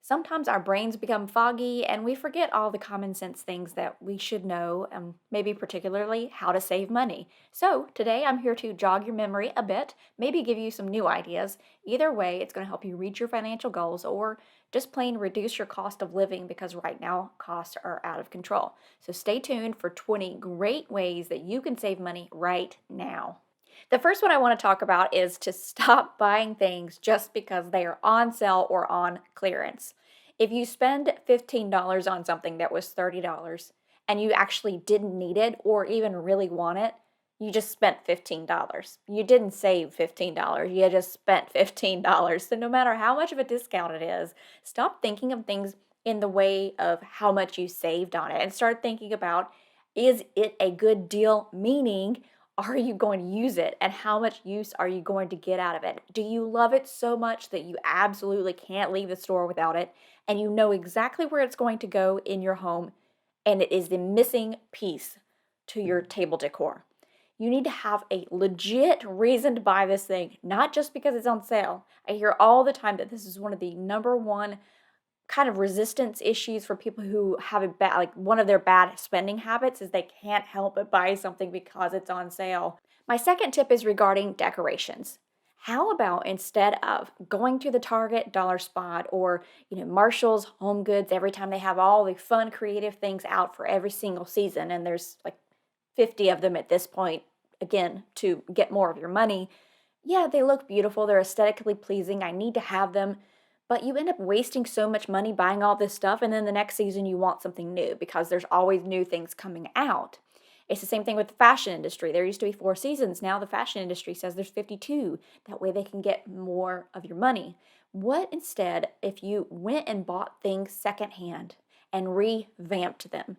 Sometimes our brains become foggy and we forget all the common sense things that we should know, and maybe particularly how to save money. So, today I'm here to jog your memory a bit, maybe give you some new ideas. Either way, it's going to help you reach your financial goals or just plain reduce your cost of living because right now costs are out of control. So, stay tuned for 20 great ways that you can save money right now. The first one I want to talk about is to stop buying things just because they are on sale or on clearance. If you spend $15 on something that was $30 and you actually didn't need it or even really want it, you just spent $15. You didn't save $15. You just spent $15. So no matter how much of a discount it is, stop thinking of things in the way of how much you saved on it and start thinking about, is it a good deal? Meaning, are you going to use it and how much use are you going to get out of it? Do you love it so much that you absolutely can't leave the store without it and you know exactly where it's going to go in your home and it is the missing piece to your table decor? You need to have a legit reason to buy this thing, not just because it's on sale. I hear all the time that this is one of the number one kind of resistance issues for people who have a bad, like one of their bad spending habits is they can't help but buy something because it's on sale. My second tip is regarding decorations. How about instead of going to the Target dollar spot or, Marshall's Home Goods every time they have all the fun creative things out for every single season, and there's like 50 of them at this point, again, to get more of your money. Yeah, they look beautiful, they're aesthetically pleasing, I need to have them, but you end up wasting so much money buying all this stuff, and then the next season you want something new because there's always new things coming out. It's the same thing with the fashion industry. There used to be 4 seasons. Now the fashion industry says there's 52. That way they can get more of your money. What instead if you went and bought things secondhand and revamped them?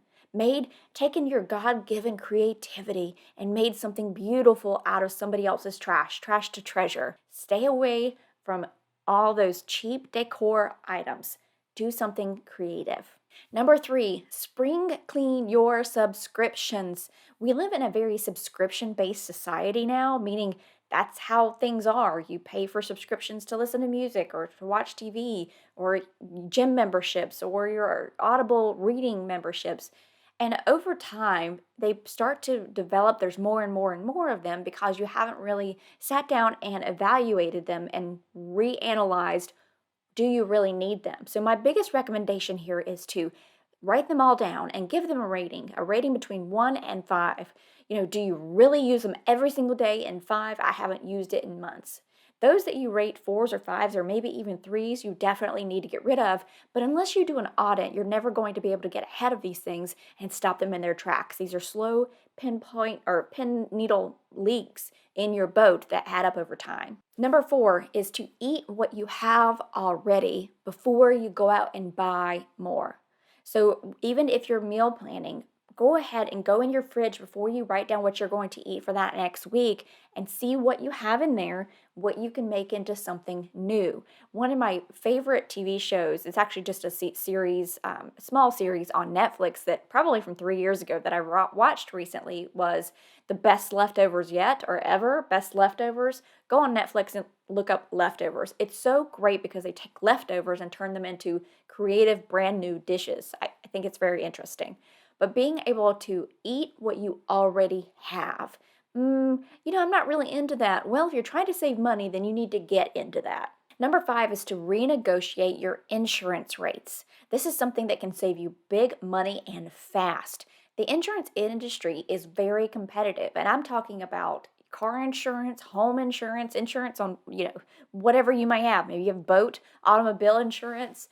Taken your God given creativity and made something beautiful out of somebody else's trash, trash to treasure. Stay away from all those cheap decor items. Do something creative. Number 3, spring clean your subscriptions. We live in a very subscription based society now, meaning that's how things are. You pay for subscriptions to listen to music or to watch TV or gym memberships or your Audible reading memberships. And over time, they start to develop. There's more and more and more of them because you haven't really sat down and evaluated them and reanalyzed, do you really need them? So, my biggest recommendation here is to write them all down and give them a rating between 1 and 5. Do you really use them every single day? And 5, I haven't used it in months. Those that you rate 4s or 5s or maybe even 3s, you definitely need to get rid of. But unless you do an audit, you're never going to be able to get ahead of these things and stop them in their tracks. These are slow pinpoint or pin needle leaks in your boat that add up over time. Number 4 is to eat what you have already before you go out and buy more. So even if you're meal planning, go ahead and go in your fridge before you write down what you're going to eat for that next week and see what you have in there, what you can make into something new. One of my favorite TV shows, it's actually just a series, small series on Netflix that probably from 3 years ago that I watched recently, was The Best Leftovers Yet or Ever, Best Leftovers. Go on Netflix and look up Leftovers. It's so great because they take leftovers and turn them into creative brand new dishes. I think it's very interesting. But being able to eat what you already have. I'm not really into that. Well, if you're trying to save money, then you need to get into that. Number 5 is to renegotiate your insurance rates. This is something that can save you big money and fast. The insurance industry is very competitive, and I'm talking about car insurance, home insurance, insurance on, whatever you might have. Maybe you have boat, automobile insurance.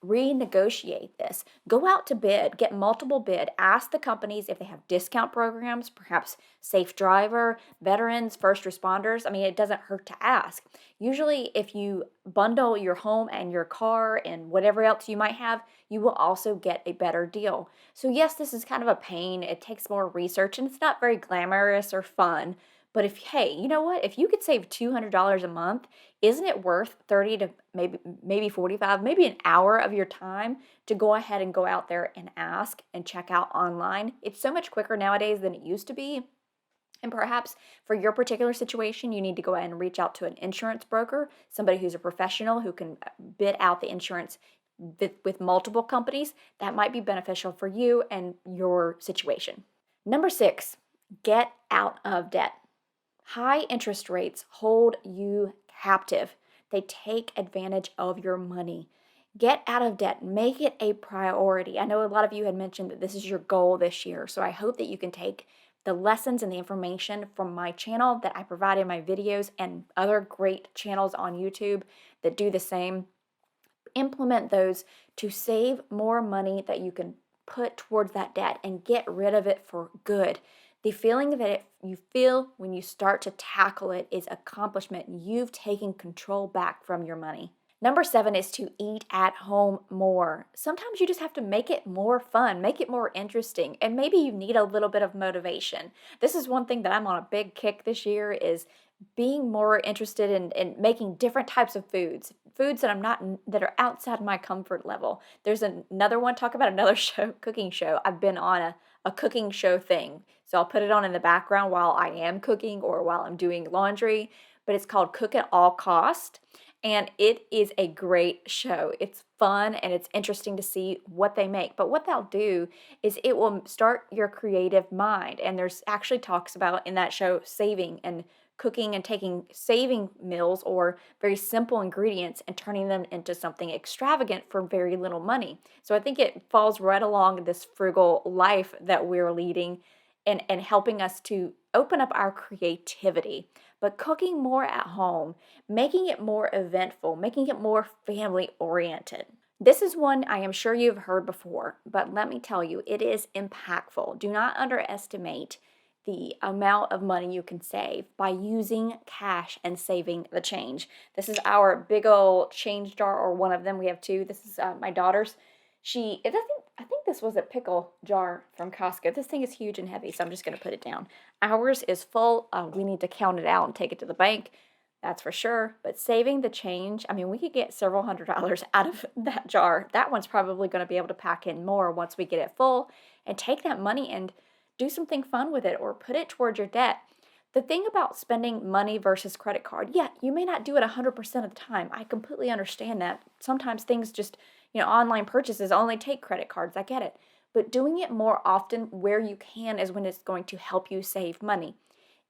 Renegotiate this. Go out to bid, get multiple bid, ask the companies if they have discount programs, perhaps safe driver, veterans, first responders. I mean, it doesn't hurt to ask. Usually, if you bundle your home and your car and whatever else you might have, you will also get a better deal. So, yes, this is kind of a pain. It takes more research and it's not very glamorous or fun. But hey, you know what? If you could save $200 a month, isn't it worth 30 to maybe 45, maybe an hour of your time to go ahead and go out there and ask and check out online? It's so much quicker nowadays than it used to be. And perhaps for your particular situation, you need to go ahead and reach out to an insurance broker, somebody who's a professional who can bid out the insurance with multiple companies, that might be beneficial for you and your situation. Number 6, get out of debt. High interest rates hold you captive. They take advantage of your money. Get out of debt. Make it a priority. I know a lot of you had mentioned that this is your goal this year, so I hope that you can take the lessons and the information from my channel that I provide in my videos and other great channels on YouTube that do the same. Implement those to save more money that you can put towards that debt and get rid of it for good. The feeling that you feel when you start to tackle it is accomplishment. You've taken control back from your money. Number 7 is to eat at home more. Sometimes you just have to make it more fun, make it more interesting, and maybe you need a little bit of motivation. This is one thing that I'm on a big kick this year is being more interested in making different types of foods that I'm not that are outside my comfort level. There's another one, talk about another show, cooking show. I've been on a cooking show thing. So I'll put it on in the background while I am cooking or while I'm doing laundry, but it's called Cook at All Cost. And it is a great show. It's fun and it's interesting to see what they make. But what they'll do is it will start your creative mind. And there's actually talks about in that show saving and cooking and taking saving meals or very simple ingredients and turning them into something extravagant for very little money. So I think it falls right along this frugal life that we're leading and helping us to open up our creativity. But cooking more at home, making it more eventful, making it more family oriented. This is one I am sure you've heard before, but let me tell you, it is impactful. Do not underestimate the amount of money you can save by using cash and saving the change. This is our big old change jar, or one of them. We have two. This is my daughter's. I think this was a pickle jar from Costco. This thing is huge and heavy, so I'm just going to put it down. Ours is full. We need to count it out and take it to the bank. That's for sure. But saving the change, I mean, we could get several $100s out of that jar. That one's probably going to be able to pack in more once we get it full and take that money and do something fun with it or put it towards your debt. The thing about spending money versus credit card, yeah, you may not do it 100% of the time. I completely understand that. Sometimes things just, online purchases only take credit cards. I get it. But doing it more often where you can is when it's going to help you save money.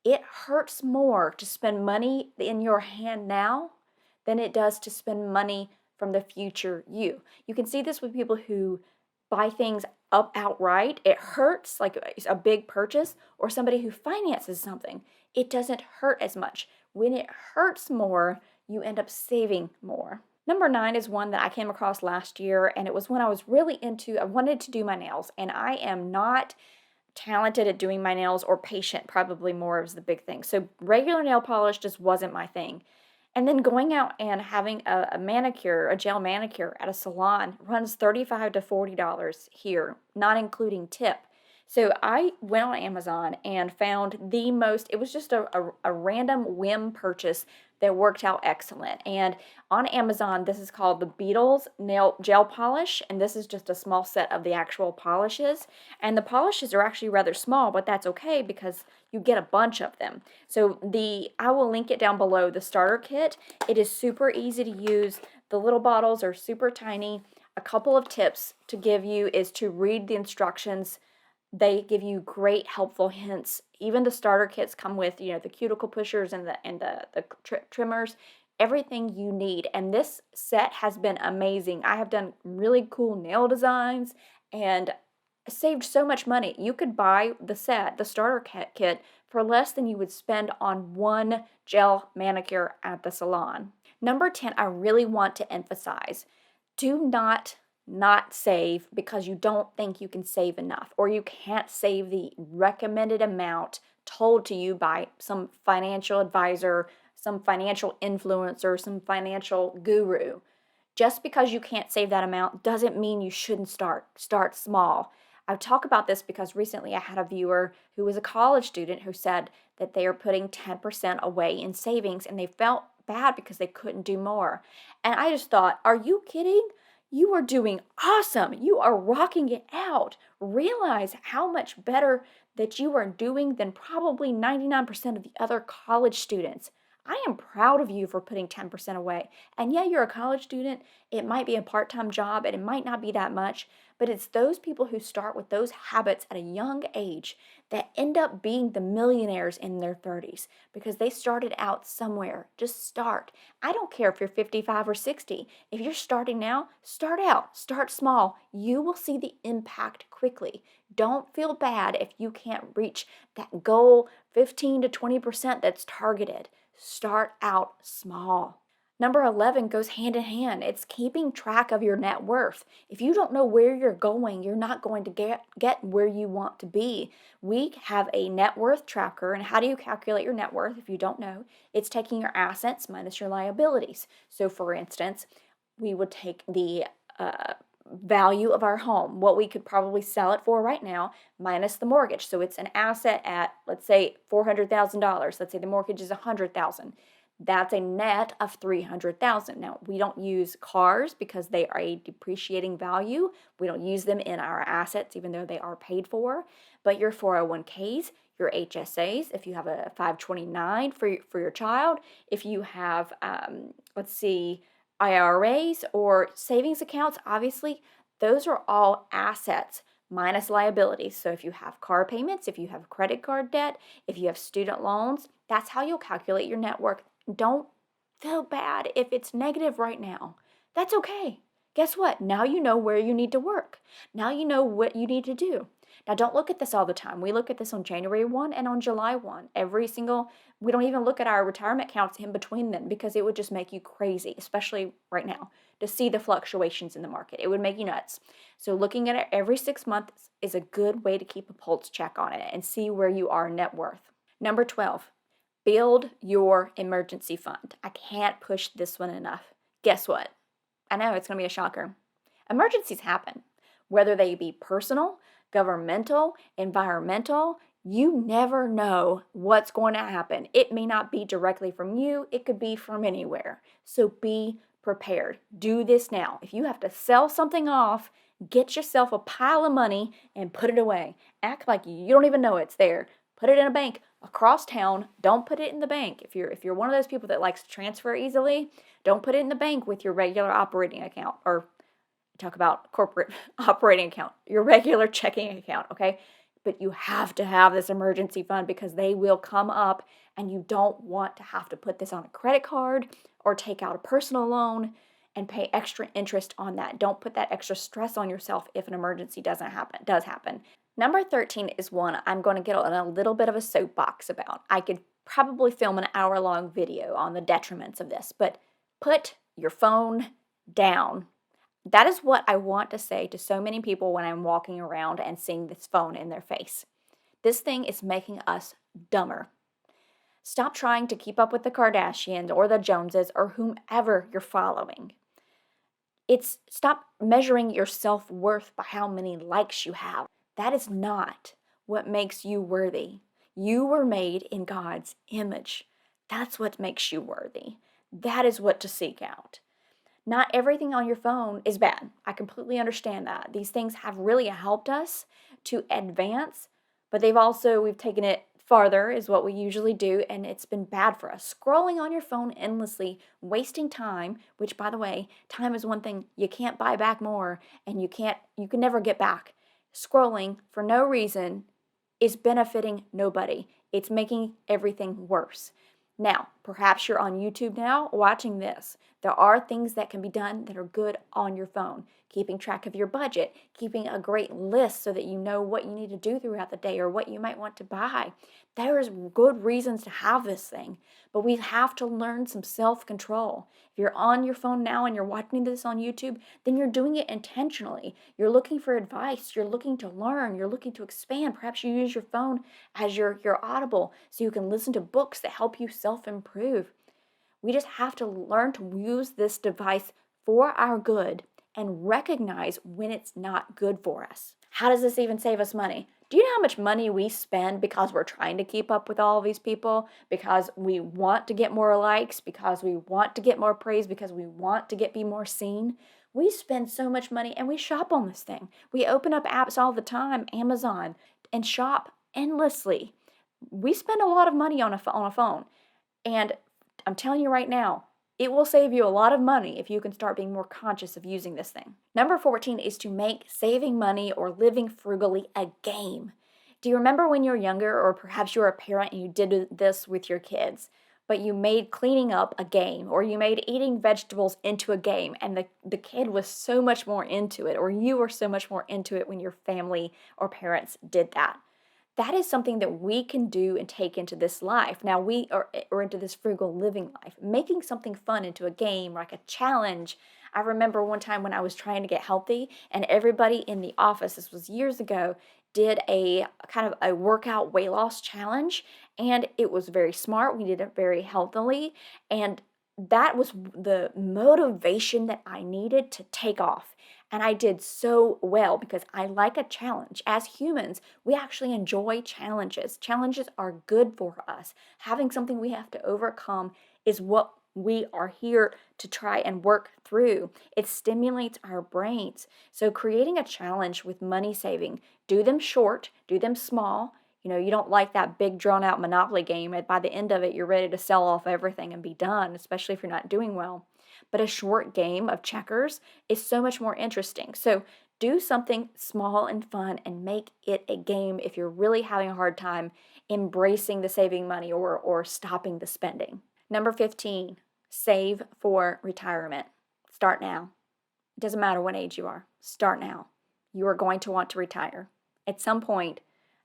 It hurts more to spend money in your hand now than it does to spend money from the future you. You can see this with people who buy things up outright. It hurts like it's a big purchase, or somebody who finances something. It doesn't hurt as much. When it hurts more, you end up saving more. Number 9 is one that I came across last year, and it was when I was really I wanted to do my nails, and I am not talented at doing my nails, or patient, probably more is the big thing. So regular nail polish just wasn't my thing. And then going out and having a manicure, a gel manicure at a salon runs $35 to $40 here, not including tip. So I went on Amazon and found it was just a random whim purchase that worked out excellent. And on Amazon, this is called the Beetles Nail Gel Polish, and this is just a small set of the actual polishes. And the polishes are actually rather small, but that's okay because you get a bunch of them. So I will link it down below, the starter kit. It is super easy to use. The little bottles are super tiny. A couple of tips to give you is to read the instructions. They give you great helpful hints. Even the starter kits come with, the cuticle pushers and the trimmers, everything you need. And this set has been amazing. I have done really cool nail designs and saved so much money. You could buy the starter kit, for less than you would spend on one gel manicure at the salon. Number 10, I really want to emphasize, do not save because you don't think you can save enough, or you can't save the recommended amount told to you by some financial advisor, some financial influencer, some financial guru. Just because you can't save that amount doesn't mean you shouldn't start. Start small. I talk about this because recently I had a viewer who was a college student who said that they are putting 10% away in savings and they felt bad because they couldn't do more. And I just thought, are you kidding? You are doing awesome. You are rocking it out. Realize how much better that you are doing than probably 99% of the other college students. I am proud of you for putting 10% away. And yeah, you're a college student. It might be a part-time job and it might not be that much, but it's those people who start with those habits at a young age that end up being the millionaires in their 30s because they started out somewhere. Just start. I don't care if you're 55 or 60. If you're starting now, start out. Start small. You will see the impact quickly. Don't feel bad if you can't reach that goal 15 to 20% that's targeted. Start out small. Number 11 goes hand in hand. It's keeping track of your net worth. If you don't know where you're going, you're not going to get where you want to be. We have a net worth tracker. And how do you calculate your net worth if you don't know? It's taking your assets minus your liabilities. So, for instance, we would take the value of our home, what we could probably sell it for right now, minus the mortgage. So it's an asset at, let's say, $400,000. Let's say the mortgage is $100,000. That's a net of $300,000. Now, we don't use cars because they are a depreciating value. We don't use them in our assets, even though they are paid for. But your 401ks, your HSAs, if you have a 529 for your child, if you have, let's see, IRAs or savings accounts, obviously, those are all assets minus liabilities. So if you have car payments, if you have credit card debt, if you have student loans, that's how you'll calculate your net worth. Don't feel bad if it's negative right now. That's okay. Guess what? Now you know where you need to work. Now you know what you need to do. Now, don't look at this all the time. We look at this on January 1 and on July 1. We don't even look at our retirement accounts in between them because it would just make you crazy, especially right now, to see the fluctuations in the market. It would make you nuts. So looking at it every 6 months is a good way to keep a pulse check on it and see where you are net worth. Number 12, build your emergency fund. I can't push this one enough. Guess what? I know it's going to be a shocker. Emergencies happen, whether they be personal, governmental, environmental. You never know what's going to happen. It may not be directly from you, it could be from anywhere. So be prepared. Do this now. If you have to sell something off, get yourself a pile of money and put it away. Act like you don't even know it's there. Put it in a bank across town. Don't put it in the bank. If you're one of those people that likes to transfer easily, don't put it in the bank with your regular operating account, or talk about corporate operating account, your regular checking account, okay? But you have to have this emergency fund because they will come up and you don't want to have to put this on a credit card or take out a personal loan and pay extra interest on that. Don't put that extra stress on yourself if an emergency does happen. Number 13 is one I'm going to get on a little bit of a soapbox about. I could probably film an hour-long video on the detriments of this, but put your phone down. That is what I want to say to so many people when I'm walking around and seeing this phone in their face. This thing is making us dumber. Stop trying to keep up with the Kardashians or the Joneses or whomever you're following. Stop measuring your self-worth by how many likes you have. That is not what makes you worthy. You were made in God's image. That's what makes you worthy. That is what to seek out. Not everything on your phone is bad. I completely understand that. These things have really helped us to advance, but we've taken it farther is what we usually do, and it's been bad for us. Scrolling on your phone endlessly, wasting time, which by the way, time is one thing you can't buy back more, and you can never get back. Scrolling for no reason is benefiting nobody. It's making everything worse. Now, perhaps you're on YouTube now watching this. There are things that can be done that are good on your phone. Keeping track of your budget, keeping a great list so that you know what you need to do throughout the day or what you might want to buy. There's good reasons to have this thing, but we have to learn some self-control. If you're on your phone now and you're watching this on YouTube, then you're doing it intentionally. You're looking for advice, you're looking to learn, you're looking to expand. Perhaps you use your phone as your audible so you can listen to books that help you self-improve. We just have to learn to use this device for our good and recognize when it's not good for us. How does this even save us money? Do you know how much money we spend because we're trying to keep up with all these people? Because we want to get more likes, because we want to get more praise, because we want to be more seen? We spend so much money and we shop on this thing. We open up apps all the time, Amazon, and shop endlessly. We spend a lot of money on a phone. And I'm telling you right now, it will save you a lot of money if you can start being more conscious of using this thing. Number 14 is to make saving money or living frugally a game. Do you remember when you were younger, or perhaps you were a parent and you did this with your kids, but you made cleaning up a game, or you made eating vegetables into a game, and the kid was so much more into it, or you were so much more into it when your family or parents did that? That is something that we can do and take into this life. Now we are or into this frugal living life, making something fun into a game, like a challenge. I remember one time when I was trying to get healthy, and everybody in the office, this was years ago, did a kind of a workout weight loss challenge, and it was very smart. We did it very healthily, and that was the motivation that I needed to take off. And I did so well because I like a challenge. As humans, we actually enjoy challenges. Challenges are good for us. Having something we have to overcome is what we are here to try and work through. It stimulates our brains. So, creating a challenge with money saving, do them short, do them small. You don't like that big drawn out Monopoly game. By the end of it, you're ready to sell off everything and be done, especially if you're not doing well. But a short game of checkers is so much more interesting. So do something small and fun and make it a game if you're really having a hard time embracing the saving money or stopping the spending. Number 15, save for retirement. Start now. It doesn't matter what age you are. Start now. You are going to want to retire. At some point,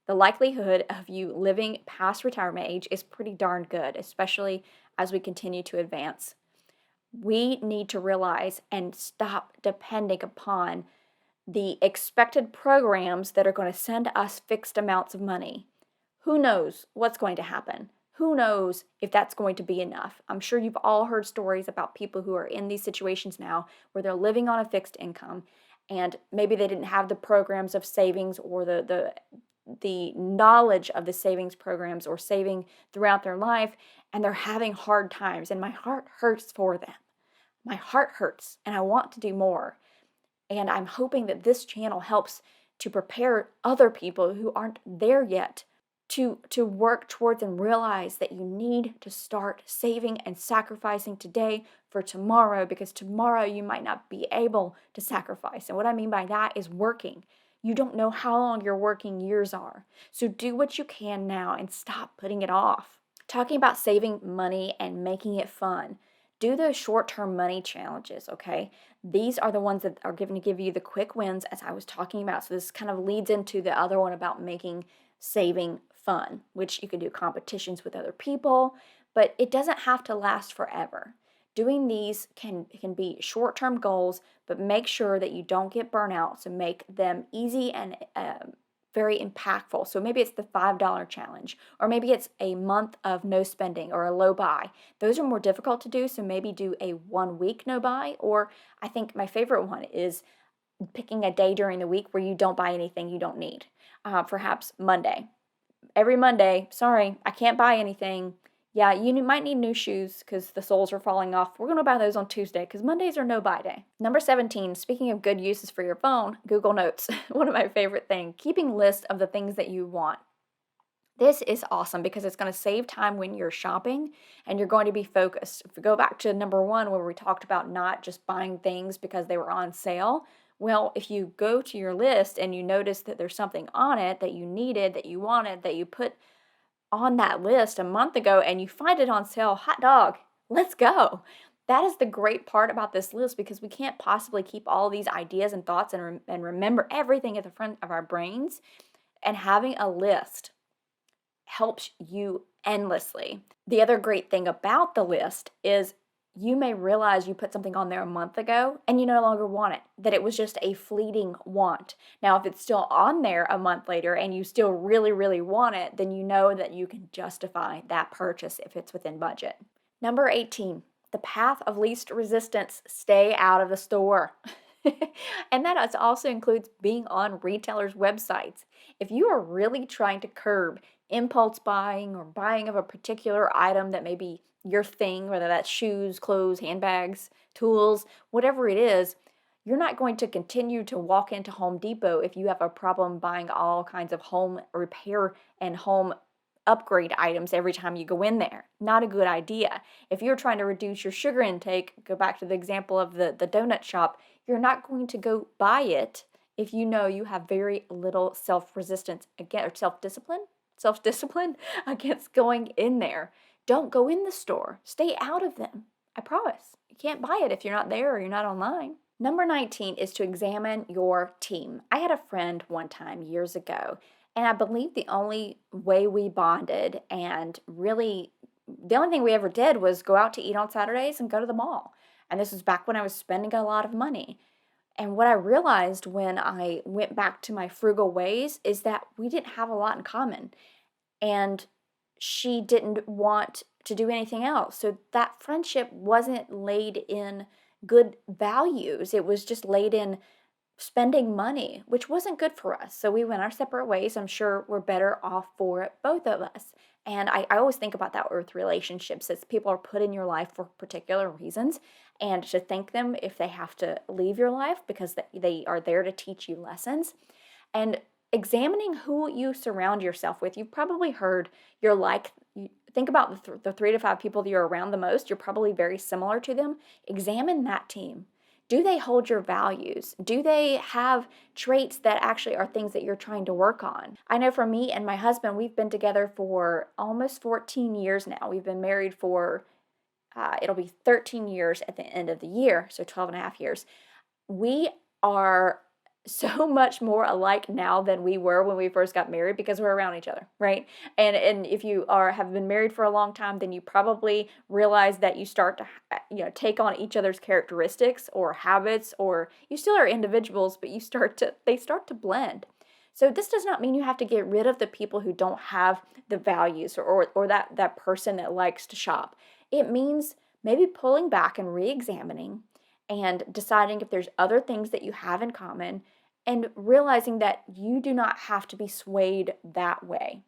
the likelihood of you living past retirement age is pretty darn good, especially as we continue to advance. We need to realize and stop depending upon the expected programs that are going to send us fixed amounts of money. Who knows what's going to happen? Who knows if that's going to be enough? I'm sure you've all heard stories about people who are in these situations now where they're living on a fixed income, and maybe they didn't have the programs of savings or the knowledge of the savings programs or saving throughout their life, and they're having hard times, and my heart hurts for them. My heart hurts, and I want to do more. And I'm hoping that this channel helps to prepare other people who aren't there yet to work towards and realize that you need to start saving and sacrificing today for tomorrow, because tomorrow you might not be able to sacrifice. And what I mean by that is working. You don't know how long your working years are. So do what you can now and stop putting it off. Talking about saving money and making it fun. Do those short-term money challenges, okay? These are the ones that are going to give you the quick wins, as I was talking about. So this kind of leads into the other one about making saving fun, which you can do competitions with other people, but it doesn't have to last forever. Doing these can be short-term goals, but make sure that you don't get burnout. So make them easy and very impactful. So maybe it's the $5 challenge, or maybe it's a month of no spending or a low buy. Those are more difficult to do, so maybe do a 1 week no buy, or I think my favorite one is picking a day during the week where you don't buy anything you don't need. Perhaps Monday. Every Monday, sorry, I can't buy anything. Yeah, you might need new shoes because the soles are falling off. We're going to buy those on Tuesday because Mondays are no buy day. Number 17, speaking of good uses for your phone, Google Notes. One of my favorite things, keeping lists of the things that you want. This is awesome because it's going to save time when you're shopping and you're going to be focused. If we go back to number 1 where we talked about not just buying things because they were on sale, well, if you go to your list and you notice that there's something on it that you needed, that you wanted, that you put on that list a month ago and you find it on sale, hot dog, let's go. That is the great part about this list, because we can't possibly keep all these ideas and thoughts and remember everything at the front of our brains. And having a list helps you endlessly. The other great thing about the list is you may realize you put something on there a month ago and you no longer want it, that it was just a fleeting want. Now, if it's still on there a month later and you still really, really want it, then you know that you can justify that purchase if it's within budget. Number 18, the path of least resistance, stay out of the store. And that also includes being on retailers' websites. If you are really trying to curb impulse buying or buying of a particular item that may be your thing, whether that's shoes, clothes, handbags, tools, whatever it is, you're not going to continue to walk into Home Depot if you have a problem buying all kinds of home repair and home upgrade items every time you go in there. Not a good idea. If you're trying to reduce your sugar intake, go back to the example of the donut shop, you're not going to go buy it if you know you have very little self-resistance again, or self-discipline against going in there. Don't go in the store. Stay out of them. I promise. You can't buy it if you're not there or you're not online. Number 19 is to examine your team. I had a friend one time years ago, and I believe the only way we bonded and really the only thing we ever did was go out to eat on Saturdays and go to the mall. And this was back when I was spending a lot of money. And what I realized when I went back to my frugal ways is that we didn't have a lot in common. And she didn't want to do anything else. So that friendship wasn't laid in good values. It was just laid in spending money, which wasn't good for us. So we went our separate ways. I'm sure we're better off for it, both of us. And I always think about that with relationships, as people are put in your life for particular reasons, and to thank them if they have to leave your life because they are there to teach you lessons. And examining who you surround yourself with. You've probably heard you're like, think about the 3 to 5 people that you're around the most. You're probably very similar to them. Examine that team. Do they hold your values? Do they have traits that actually are things that you're trying to work on? I know for me and my husband, we've been together for almost 14 years now. We've been married for, it'll be 13 years at the end of the year, so 12 and a half years. We are so much more alike now than we were when we first got married because we're around each other, right? And if you have been married for a long time, then you probably realize that you start to take on each other's characteristics or habits, or you still are individuals, but they start to blend. So this does not mean you have to get rid of the people who don't have the values, or that person that likes to shop. It means maybe pulling back and re-examining and deciding if there's other things that you have in common, and realizing that you do not have to be swayed that way.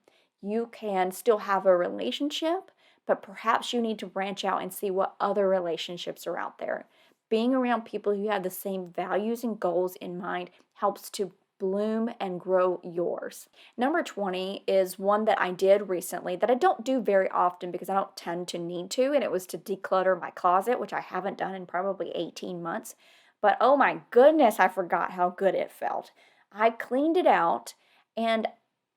You can still have a relationship, but perhaps you need to branch out and see what other relationships are out there. Being around people who have the same values and goals in mind helps to bloom and grow yours. Number 20 is one that I did recently that I don't do very often because I don't tend to need to, and it was to declutter my closet, which I haven't done in probably 18 months. But oh my goodness, I forgot how good it felt. I cleaned it out, and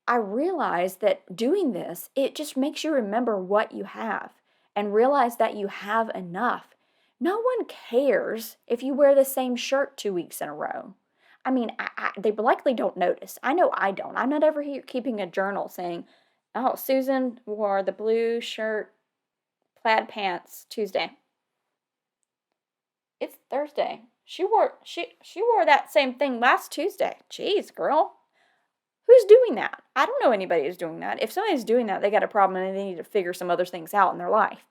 I realized that doing this, it just makes you remember what you have and realize that you have enough. No one cares if you wear the same shirt 2 weeks in a row. I mean, they likely don't notice. I know I don't. I'm not ever here keeping a journal saying, oh, Susan wore the blue shirt, plaid pants Tuesday. It's Thursday. She wore that same thing last Tuesday. Jeez, girl. Who's doing that? I don't know anybody who's doing that. If somebody's doing that, they got a problem and they need to figure some other things out in their life.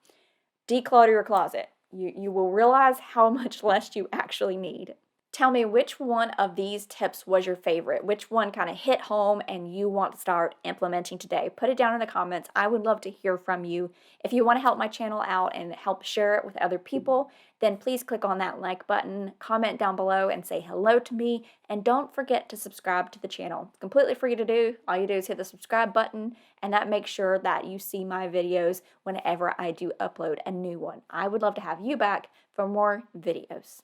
Declutter your closet. You will realize how much less you actually need. Tell me which one of these tips was your favorite, which one kind of hit home and you want to start implementing today. Put it down in the comments. I would love to hear from you. If you want to help my channel out and help share it with other people, then please click on that like button, comment down below and say hello to me, and don't forget to subscribe to the channel. It's completely free to do. All you do is hit the subscribe button, and that makes sure that you see my videos whenever I do upload a new one. I would love to have you back for more videos.